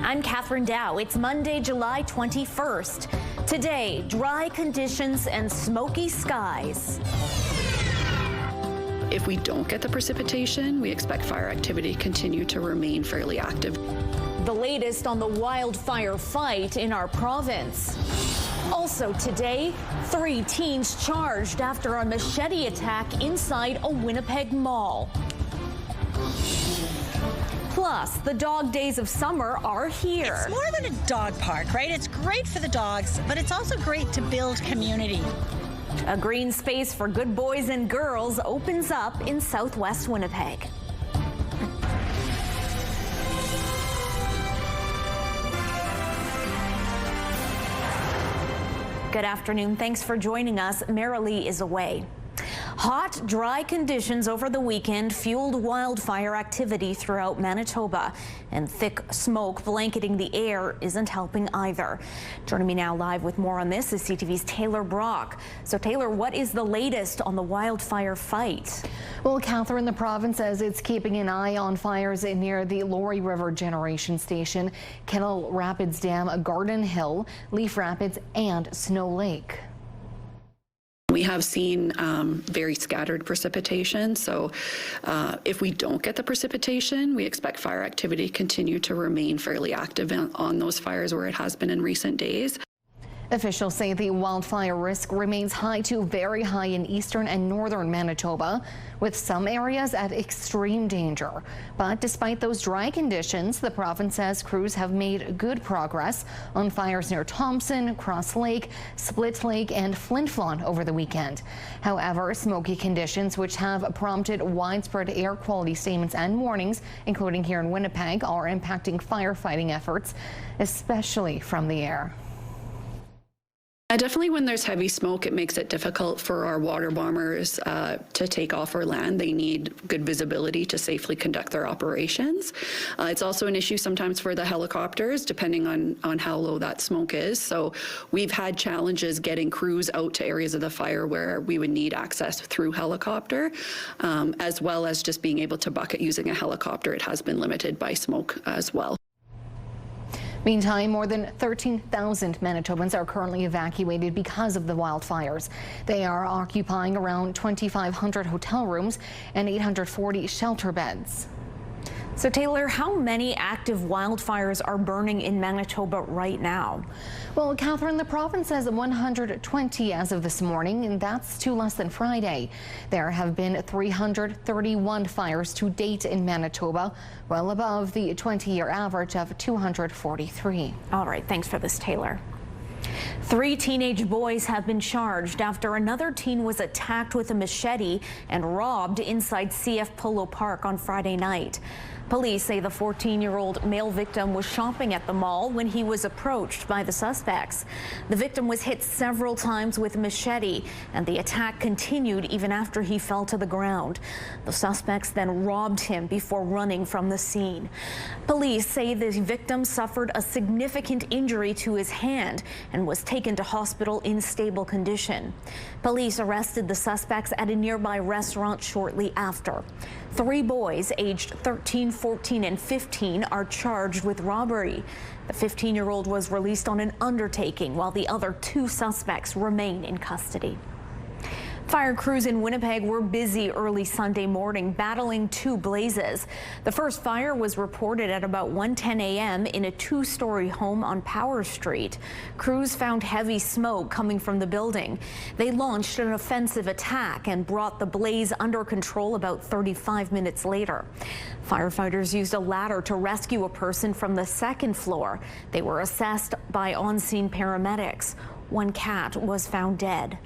I'm Catherine Dow. It's Monday, July 21st. Today, dry conditions and smoky skies. If we don't get the precipitation, we expect fire activity to continue to remain fairly active. The latest on the wildfire fight in our province. Also today, 3 teens charged after a machete attack inside a Winnipeg mall. Plus, the dog days of summer are here. It's more than a dog park, right? It's great for the dogs, but it's also great to build community. A green space for good boys and girls opens up in southwest Winnipeg. Good afternoon. Thanks for joining us. Marilee is away. Hot, dry conditions over the weekend fueled wildfire activity throughout Manitoba, and thick smoke blanketing the air isn't helping either. Joining me now live with more on this is CTV's Taylor Brock. So Taylor, what is the latest on the wildfire fight? Well, Catherine, the province says it's keeping an eye on fires near the Laurie River Generation Station, Kettle Rapids Dam, Garden Hill, Leaf Rapids, and Snow Lake. We have seen very scattered precipitation, so if we don't get the precipitation, we expect fire activity to continue to remain fairly active on those fires where it has been in recent days. Officials say the wildfire risk remains high to very high in eastern and northern Manitoba, with some areas at extreme danger. But despite those dry conditions, the province says crews have made good progress on fires near Thompson, Cross Lake, Split Lake, and Flin Flon over the weekend. However, smoky conditions, which have prompted widespread air quality statements and warnings, including here in Winnipeg, are impacting firefighting efforts, especially from the air. Definitely when there's heavy smoke, it makes it difficult for our water bombers to take off or land. They need good visibility to safely conduct their operations. It's also an issue sometimes for the helicopters, depending on how low that smoke is. So we've had challenges getting crews out to areas of the fire where we would need access through helicopter, as well as just being able to bucket using a helicopter. It has been limited by smoke as well. Meantime, more than 13,000 Manitobans are currently evacuated because of the wildfires. They are occupying around 2,500 hotel rooms and 840 shelter beds. So Taylor, how many active wildfires are burning in Manitoba right now? Well, Catherine, the province says 120 as of this morning, and that's 2 less than Friday. There have been 331 fires to date in Manitoba, well above the 20-year average of 243. All right, thanks for this, Taylor. 3 teenage boys have been charged after another teen was attacked with a machete and robbed inside CF Polo Park on Friday night. Police say the 14-year-old male victim was shopping at the mall when he was approached by the suspects. The victim was hit several times with a machete, and the attack continued even after he fell to the ground. The suspects then robbed him before running from the scene. Police say the victim suffered a significant injury to his hand and was taken to hospital in stable condition. Police arrested the suspects at a nearby restaurant shortly after. 3 boys aged 13, 14, and 15 are charged with robbery. The 15-year-old was released on an undertaking, while the other 2 suspects remain in custody. Fire crews in Winnipeg were busy early Sunday morning battling 2 blazes. The first fire was reported at about 1:10 a.m. in a 2-story home on Power Street. Crews found heavy smoke coming from the building. They launched an offensive attack and brought the blaze under control about 35 minutes later. Firefighters used a ladder to rescue a person from the 2nd floor. They were assessed by on-scene paramedics. 1 cat was found dead.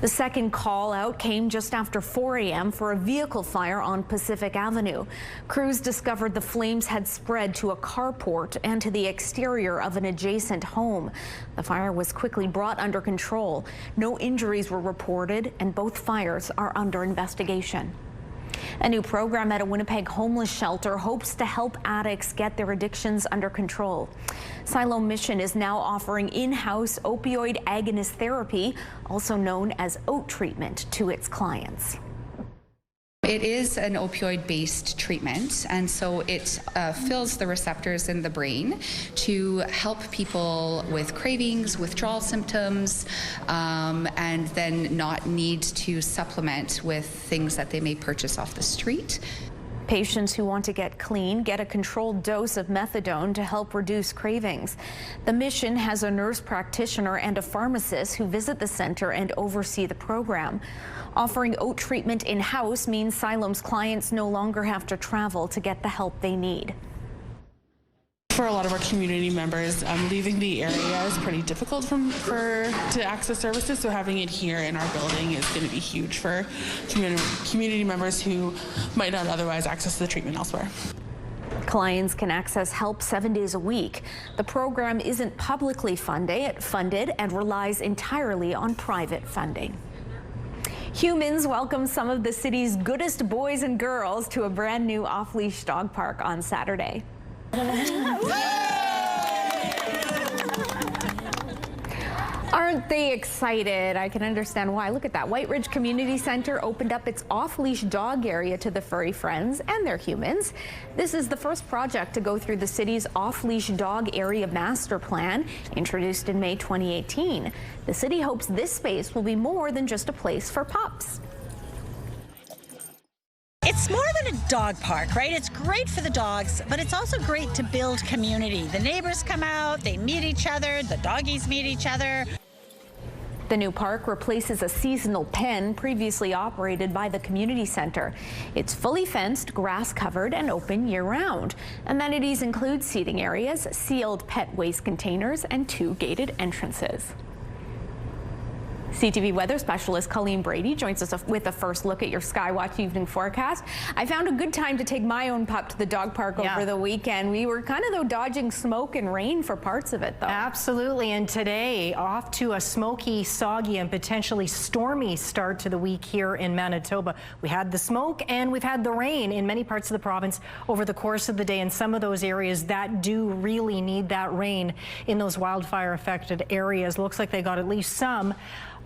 The second call out came just after 4 a.m. for a vehicle fire on Pacific Avenue. Crews discovered the flames had spread to a carport and to the exterior of an adjacent home. The fire was quickly brought under control. No injuries were reported, and both fires are under investigation. A new program at a Winnipeg homeless shelter hopes to help addicts get their addictions under control. Silo Mission is now offering in-house opioid agonist therapy, also known as OAT treatment, to its clients. It is an opioid-based treatment, and so it fills the receptors in the brain to help people with cravings, withdrawal symptoms, and then not need to supplement with things that they may purchase off the street. Patients who want to get clean get a controlled dose of methadone to help reduce cravings. The mission has a nurse practitioner and a pharmacist who visit the center and oversee the program. Offering OAT treatment in-house means Siloam's clients no longer have to travel to get the help they need. For a lot of our community members, leaving the area is pretty difficult to access services, so having it here in our building is going to be huge for community members who might not otherwise access the treatment elsewhere. Clients can access help 7 days a week. The program isn't publicly funded and relies entirely on private funding. Humans welcomed some of the city's goodest boys and girls to a brand new off-leash dog park on Saturday. Aren't they excited? I can understand why. Look at that. White Ridge Community Center opened up its off-leash dog area to the furry friends and their humans. This is the first project to go through the city's off-leash dog area master plan, introduced in May 2018. The city hopes this space will be more than just a place for pups. It's more than a dog park, right? It's great for the dogs, but it's also great to build community. The neighbors come out, they meet each other, the doggies meet each other. The new park replaces a seasonal pen previously operated by the community center. It's fully fenced, grass-covered, and open year-round. Amenities include seating areas, sealed pet waste containers, and 2 gated entrances. CTV weather specialist Colleen Brady joins us with a first look at your Skywatch evening forecast. I found a good time to take my own pup to the dog park over the weekend. We were kind of, though, dodging smoke and rain for parts of it, though. Absolutely. And today, off to a smoky, soggy, and potentially stormy start to the week here in Manitoba. We had the smoke and we've had the rain in many parts of the province over the course of the day. And some of those areas that do really need that rain in those wildfire-affected areas. Looks like they got at least some.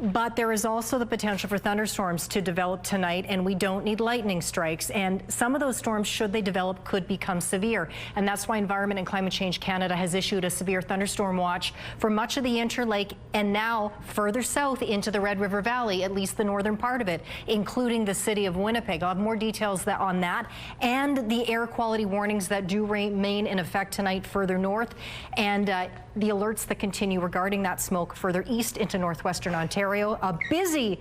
But there is also the potential for thunderstorms to develop tonight, and we don't need lightning strikes. And some of those storms, should they develop, could become severe. And that's why Environment and Climate Change Canada has issued a severe thunderstorm watch for much of the Interlake and now further south into the Red River Valley, at least the northern part of it, including the city of Winnipeg. I'll have more details on that and the air quality warnings that do remain in effect tonight further north, and the alerts that continue regarding that smoke further east into northwestern Ontario. A busy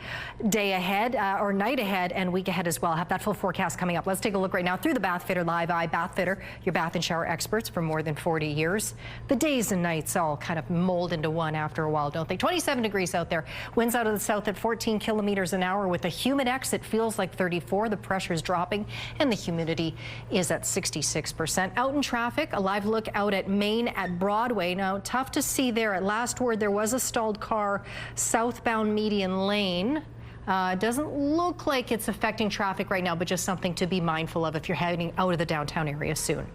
day ahead, or night ahead, and week ahead as well. I'll have that full forecast coming up. Let's take a look right now through the Bathfitter Live Eye. Bathfitter, your bath and shower experts for more than 40 years. The days and nights all kind of mold into one after a while, don't they? 27 degrees out there. Winds out of the south at 14 kilometers an hour with a humid exit. Feels like 34. The pressure is dropping and the humidity is at 66%. Out in traffic, a live look out at Main at Broadway. Now, tough to see there. At last word, there was a stalled car southbound median lane. Doesn't look like it's affecting traffic right now, but just something to be mindful of if you're heading out of the downtown area soon.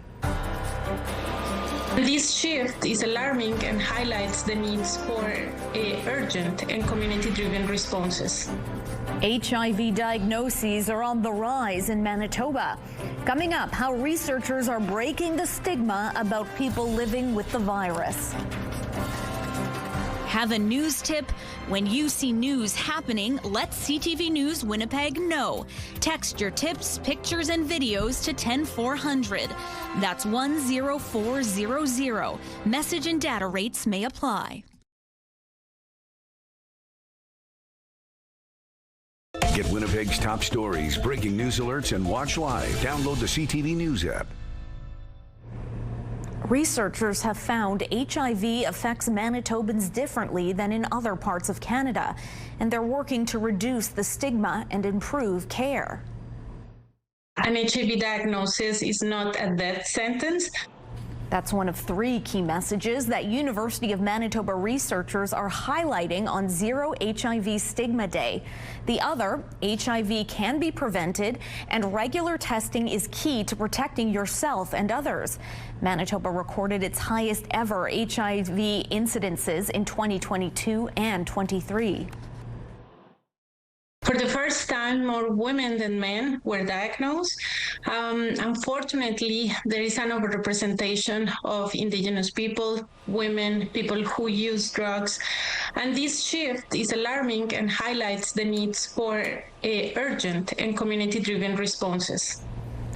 This shift is alarming and highlights the needs for urgent and community-driven responses. HIV diagnoses are on the rise in Manitoba. Coming up, how researchers are breaking the stigma about people living with the virus. Have a news tip? When you see news happening, let CTV News Winnipeg know. Text your tips, pictures, and videos to 10400. That's 10400. Message and data rates may apply. Get Winnipeg's top stories, breaking news alerts, and watch live. Download the CTV News app. Researchers have found HIV affects Manitobans differently than in other parts of Canada, and they're working to reduce the stigma and improve care. An HIV diagnosis is not a death sentence. That's one of 3 key messages that University of Manitoba researchers are highlighting on Zero HIV Stigma Day. The other, HIV can be prevented, and regular testing is key to protecting yourself and others. Manitoba recorded its highest ever HIV incidences in 2022 and 23. For the first time, more women than men were diagnosed. Unfortunately, there is an overrepresentation of Indigenous people, women, people who use drugs. And this shift is alarming and highlights the needs for urgent and community-driven responses.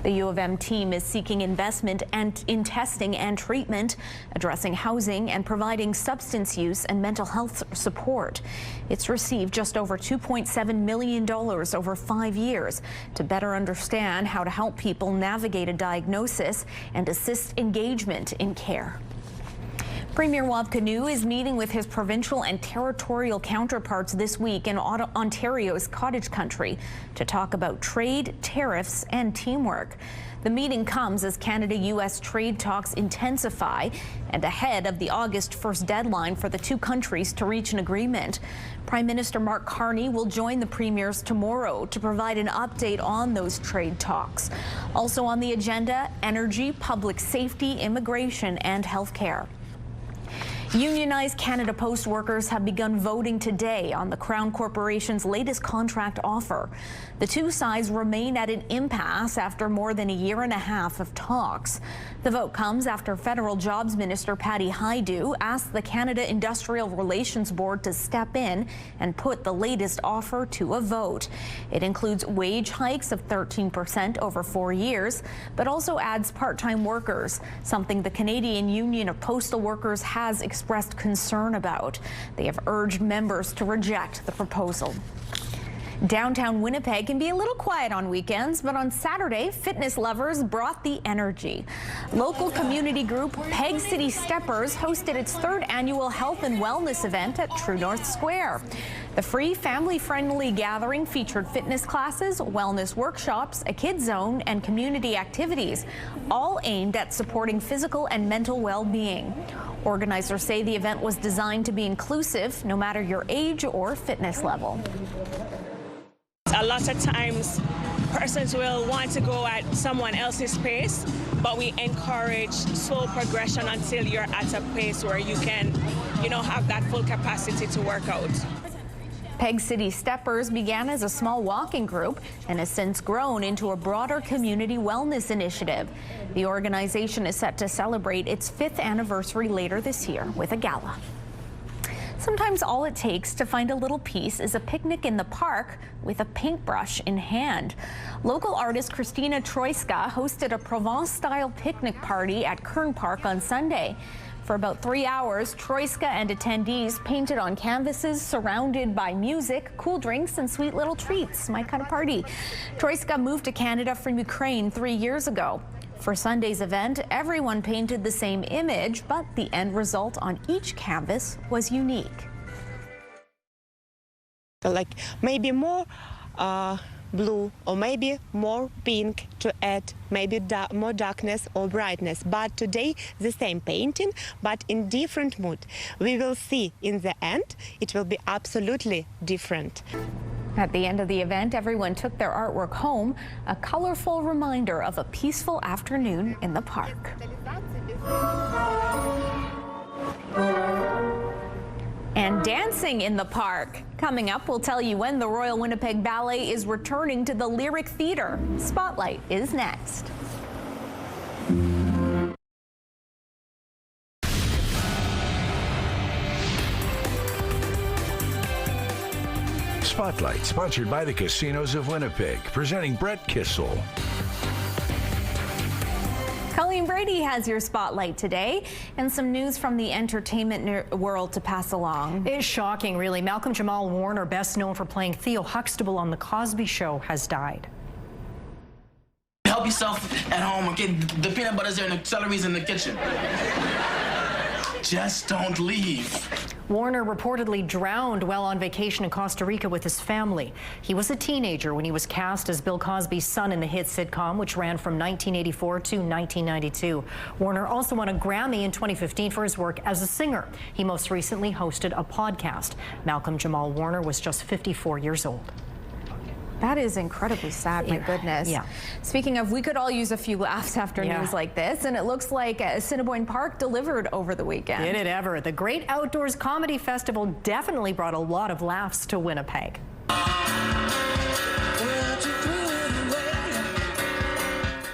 The U of M team is seeking investment in testing and treatment, addressing housing and providing substance use and mental health support. It's received just over $2.7 million over 5 years to better understand how to help people navigate a diagnosis and assist engagement in care. Premier Wabkanu is meeting with his provincial and territorial counterparts this week in Ontario's cottage country to talk about trade, tariffs, and teamwork. The meeting comes as Canada-U.S. trade talks intensify and ahead of the August 1st deadline for the two countries to reach an agreement. Prime Minister Mark Carney will join the premiers tomorrow to provide an update on those trade talks. Also on the agenda, energy, public safety, immigration, and health care. Unionized Canada Post workers have begun voting today on the Crown Corporation's latest contract offer. The two sides remain at an impasse after more than a year and a half of talks. The vote comes after Federal Jobs Minister Patty Hajdu asked the Canada Industrial Relations Board to step in and put the latest offer to a vote. It includes wage hikes of 13% over 4 years, but also adds part-time workers, something the Canadian Union of Postal Workers has expressed concern about. They have urged members to reject the proposal. Downtown Winnipeg can be a little quiet on weekends, but on Saturday, fitness lovers brought the energy. Local community group Peg City Steppers hosted its 3rd annual health and wellness event at True North Square. The free family-friendly gathering featured fitness classes, wellness workshops, a kids zone, and community activities, all aimed at supporting physical and mental well-being. Organizers say the event was designed to be inclusive, no matter your age or fitness level. A lot of times, persons will want to go at someone else's pace, but we encourage slow progression until you're at a pace where you can, have that full capacity to work out. Peg City Steppers began as a small walking group and has since grown into a broader community wellness initiative. The organization is set to celebrate its 5th anniversary later this year with a gala. Sometimes all it takes to find a little peace is a picnic in the park with a paintbrush in hand. Local artist Christina Troiska hosted a Provence-style picnic party at Kern Park on Sunday. For about 3 hours, Troiska and attendees painted on canvases surrounded by music, cool drinks, and sweet little treats. My kind of party. Troiska moved to Canada from Ukraine 3 years ago. For Sunday's event, everyone painted the same image, but the end result on each canvas was unique. Like maybe more blue or maybe more pink to add maybe more darkness or brightness. But today the same painting, but in different mood. We will see in the end it will be absolutely different. At the end of the event, everyone took their artwork home, a colorful reminder of a peaceful afternoon in the park. And dancing in the park. Coming up, we'll tell you when the Royal Winnipeg Ballet is returning to the Lyric Theatre. Spotlight is next. Spotlight, sponsored by the Casinos of Winnipeg, presenting Brett Kissel. Colleen Brady has your spotlight today and some news from the entertainment world to pass along. It is shocking, really. Malcolm Jamal Warner, best known for playing Theo Huxtable on The Cosby Show, has died. Help yourself at home and get the peanut butter's there and the celery's in the kitchen. Just don't leave. Warner reportedly drowned while on vacation in Costa Rica with his family. He was a teenager when he was cast as Bill Cosby's son in the hit sitcom, which ran from 1984 to 1992. Warner also won a Grammy in 2015 for his work as a singer. He most recently hosted a podcast. Malcolm Jamal Warner was just 54 years old. That is incredibly sad, my goodness. Yeah. Speaking of, we could all use a few laughs after news like this, and it looks like Assiniboine Park delivered over the weekend. Did it ever? The Great Outdoors Comedy Festival definitely brought a lot of laughs to Winnipeg.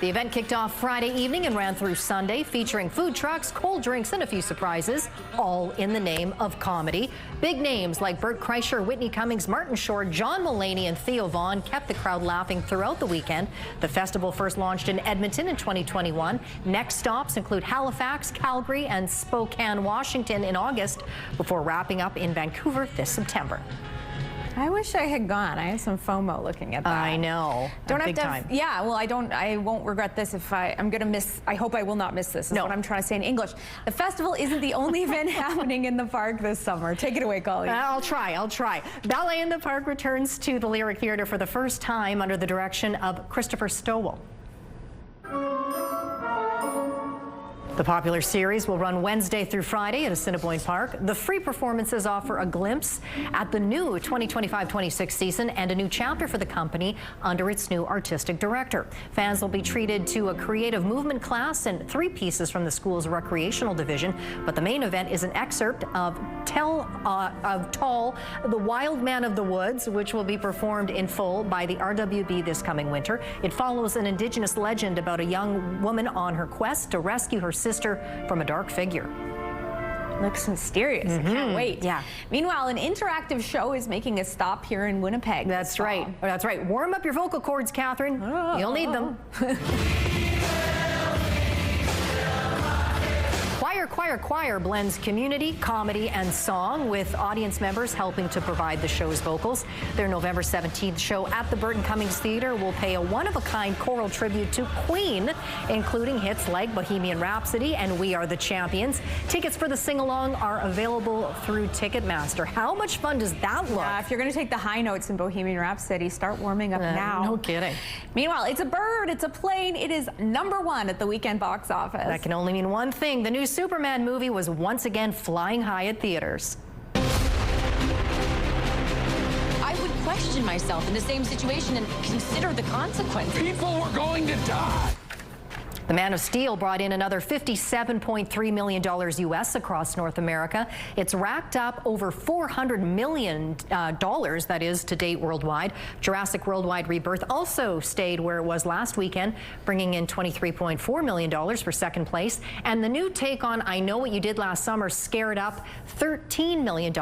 The event kicked off Friday evening and ran through Sunday, featuring food trucks, cold drinks, and a few surprises, all in the name of comedy. Big names like Bert Kreischer, Whitney Cummings, Martin Short, John Mulaney, and Theo Vaughn kept the crowd laughing throughout the weekend. The festival first launched in Edmonton in 2021. Next stops include Halifax, Calgary, and Spokane, Washington in August, before wrapping up in Vancouver this September. I wish I had gone. I have some FOMO looking at that. I know. Don't have big to. Time. Yeah. Well, I won't regret this if I'm going to miss. I hope I will not miss this. Is what I'm trying to say in English. The festival isn't the only event happening in the park this summer. Take it away, Colleen. I'll try. Ballet in the Park returns to the Lyric Theatre for the first time under the direction of Christopher Stowell. The popular series will run Wednesday through Friday at Assiniboine Park. The free performances offer a glimpse at the new 2025-26 season and a new chapter for the company under its new artistic director. Fans will be treated to a creative movement class and 3 pieces from the school's recreational division. But the main event is an excerpt of Tall, The Wild Man of the Woods, which will be performed in full by the RWB this coming winter. It follows an Indigenous legend about a young woman on her quest to rescue her sister from a dark figure. Looks mysterious. I can't wait. Yeah. Meanwhile, an interactive show is making a stop here in Winnipeg. That's right. Warm up your vocal cords, Catherine. You'll need them. Choir blends community, comedy, and song, with audience members helping to provide the show's vocals. Their November 17th show at the Burton Cummings Theatre will pay a one-of-a-kind choral tribute to Queen, including hits like Bohemian Rhapsody and We Are the Champions. Tickets for the sing-along are available through Ticketmaster. How much fun does that look? If you're going to take the high notes in Bohemian Rhapsody, start warming up now. No kidding. Meanwhile, it's a bird, it's a plane. It is #1 at the weekend box office. That can only mean one thing. The new Superman movie was once again flying high at theaters. I would question myself in the same situation and consider the consequences. People were going to die. The Man of Steel brought in another $57.3 million US across North America. It's racked up over $400 million, that is, to date worldwide. Jurassic Worldwide Rebirth also stayed where it was last weekend, bringing in $23.4 million for second place. And the new take on I Know What You Did Last Summer scared up $13 million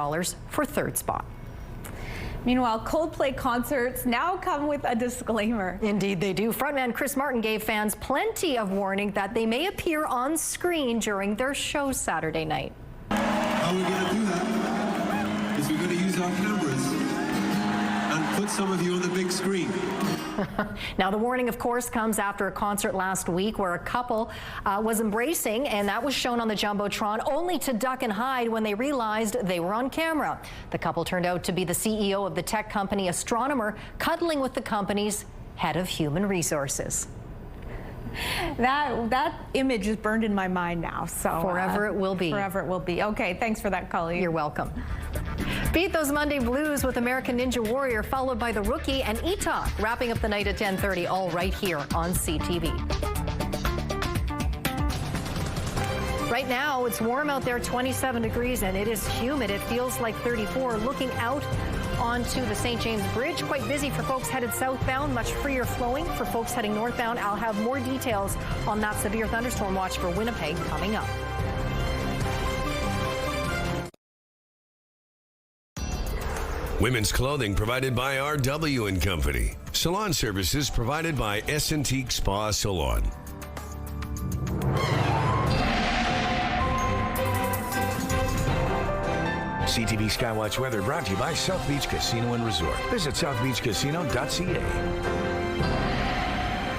for third spot. Meanwhile, Coldplay concerts now come with a disclaimer. Indeed they do. Frontman Chris Martin gave fans plenty of warning that they may appear on screen during their show Saturday night. How we're going to do that is we're going to use our cameras and put some of you on the big screen. Now, the warning, of course, comes after a concert last week where a couple was embracing, and that was shown on the Jumbotron, only to duck and hide when they realized they were on camera. The couple turned out to be the CEO of the tech company Astronomer, cuddling with the company's head of human resources. That image is burned in my mind now. So forever it will be. Forever it will be. Okay, thanks for that, Colleen. You're welcome. Beat those Monday blues with American Ninja Warrior, followed by The Rookie and E-Talk, wrapping up the night at 10:30, all right here on CTV. Right now, it's warm out there, 27 degrees, and it is humid. It feels like 34. Looking out onto the St. James Bridge, quite busy for folks headed southbound, much freer flowing for folks heading northbound. I'll have more details on that severe thunderstorm watch for Winnipeg coming up. Women's clothing provided by RW & Company. Salon services provided by S&T Spa Salon. CTV Skywatch weather brought to you by South Beach Casino and Resort. Visit southbeachcasino.ca.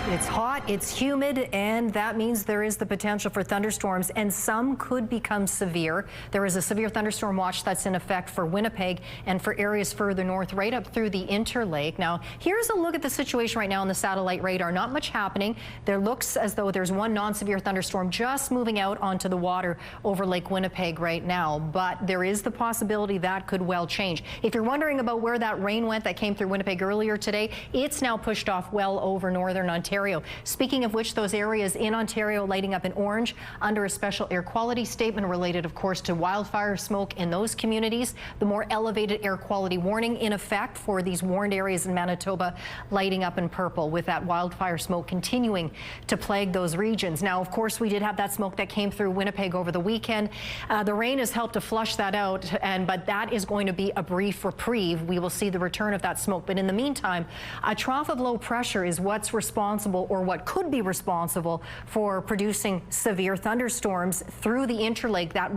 It's hot, it's humid, and that means there is the potential for thunderstorms, and some could become severe. There is a severe thunderstorm watch that's in effect for Winnipeg and for areas further north, right up through the Interlake. Now, here's a look at the situation right now on the satellite radar. Not much happening. There looks as though there's one non-severe thunderstorm just moving out onto the water over Lake Winnipeg right now, but there is the possibility that could well change. If you're wondering about where that rain went that came through Winnipeg earlier today, it's now pushed off well over northern Ontario. Ontario. Speaking of which, those areas in Ontario lighting up in orange under a special air quality statement related, of course, to wildfire smoke in those communities. The more elevated air quality warning in effect for these warned areas in Manitoba lighting up in purple, with that wildfire smoke continuing to plague those regions. Now, of course, we did have that smoke that came through Winnipeg over the weekend. The rain has helped to flush that out, but that is going to be a brief reprieve. We will see the return of that smoke. But in the meantime, a trough of low pressure is what's responsible, or what could be responsible, for producing severe thunderstorms through the interlake, that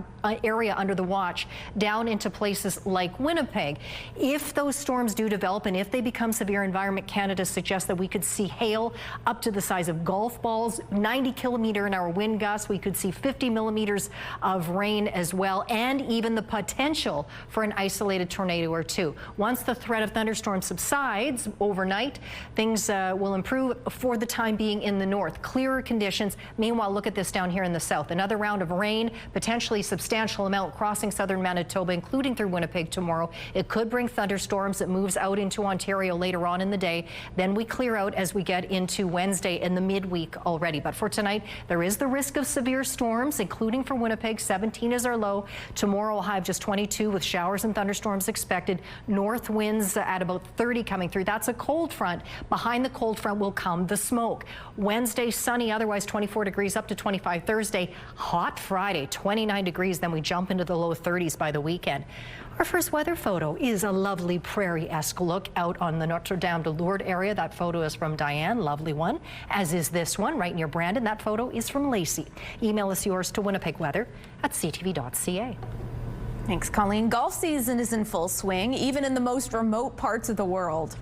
area under the watch, down into places like Winnipeg. If those storms do develop and if they become severe, Environment Canada suggests that we could see hail up to the size of golf balls, 90-kilometer-an-hour wind gusts. We could see 50 millimeters of rain as well, and even the potential for an isolated tornado or two. Once the threat of thunderstorms subsides overnight, things will improve for the time being in the north. Clearer conditions. Meanwhile, look at this down here in the south. Another round of rain, potentially substantial amount crossing southern Manitoba, including through Winnipeg tomorrow. It could bring thunderstorms. It moves out into Ontario later on in the day. Then we clear out as we get into Wednesday in the midweek already. But for tonight, there is the risk of severe storms, including for Winnipeg. 17 is our low. Tomorrow we'll have just 22 with showers and thunderstorms expected. North winds at about 30 coming through. That's a cold front. Behind the cold front will come the smoke. Wednesday, sunny, otherwise 24 degrees up to 25 Thursday. Hot Friday, 29 degrees. Then we jump into the low 30s by the weekend. Our first weather photo is a lovely prairie-esque look out on the Notre Dame de Lourdes area. That photo is from Diane, lovely one, as is this one right near Brandon. That photo is from Lacey. Email us yours to winnipegweather@ctv.ca. Thanks, Colleen. Golf season is in full swing, even in the most remote parts of the world.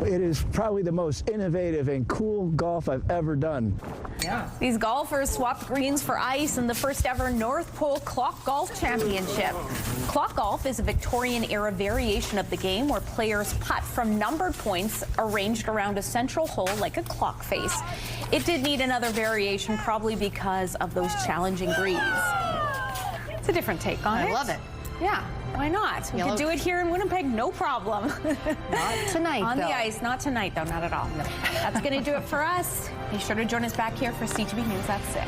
It is probably the most innovative and cool golf I've ever done. Yeah. These golfers swapped greens for ice in the first ever North Pole Clock Golf Championship. Clock golf is a Victorian-era variation of the game where players putt from numbered points arranged around a central hole like a clock face. It did need another variation, probably because of those challenging greens. It's a different take on it. I love it. Yeah, why not? We could do it here in Winnipeg, no problem. Not tonight, On though. the ice, not tonight, though, not at all. No. That's going to do it for us. Be sure to join us back here for CTV News at 6.